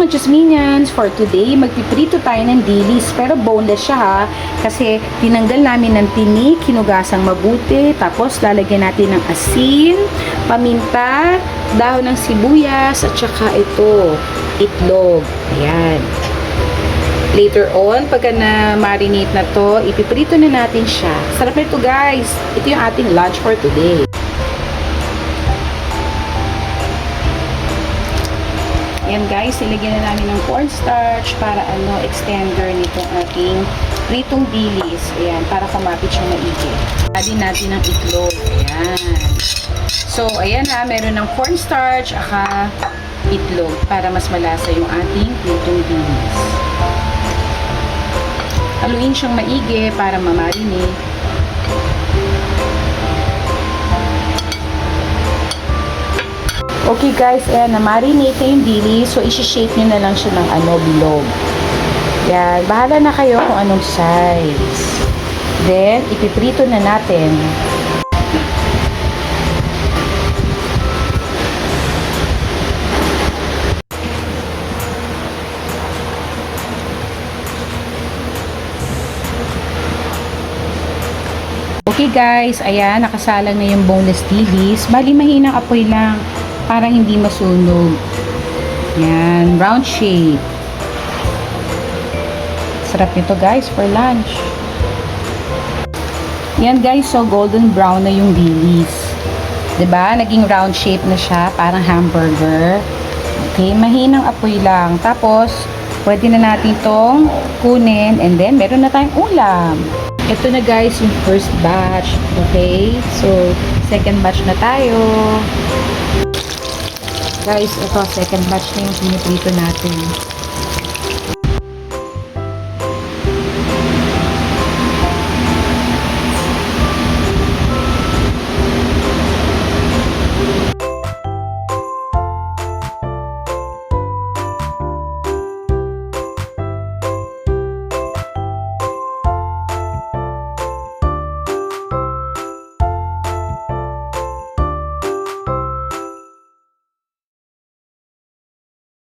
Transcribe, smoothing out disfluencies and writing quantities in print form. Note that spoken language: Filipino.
Ayan, just minions, for today, magpiprito tayo ng dilis. Pero boneless siya ha, kasi tinanggal namin ng tinik, hinugasang mabuti, tapos lalagyan natin ng asin, paminta, dahon ng sibuyas, at saka ito, itlog. Ayan. Later on, pagka na-marinate na to, ipiprito na natin siya. Sarap nito guys. Ito yung ating lunch for today. Yan guys, ilagyan na namin ng cornstarch para extender nitong ating pritong dilis. Ayan, para kumapit siyang maigi. Add natin ng itlog. Ayan. So, ayan ha, meron ng cornstarch, aka itlog para mas malasa yung ating pritong dilis. Haluin siyang maigi para mamarinate. Okay guys, ayan, na-marinate na yung dilis. So, isi-shape nyo na lang siya ng bilog. Yan, bahala na kayo kung anong size. Then, ipiprito na natin. Okay guys, ayan, nakasalang na yung boneless dilis. Bali, mahinang apoy lang para hindi masunog. Yan, round shape. Sarap nito guys for lunch. Yan guys, so golden brown na yung dilis. 'Di ba? Naging round shape na siya, parang hamburger. Okay, mahinang apoy lang. Tapos, pwede na natin tong kunin and then meron na tayong ulam. Ito na guys, yung first batch. Okay? So, second batch na tayo. Guys, ito, second batch na yung piniprito natin.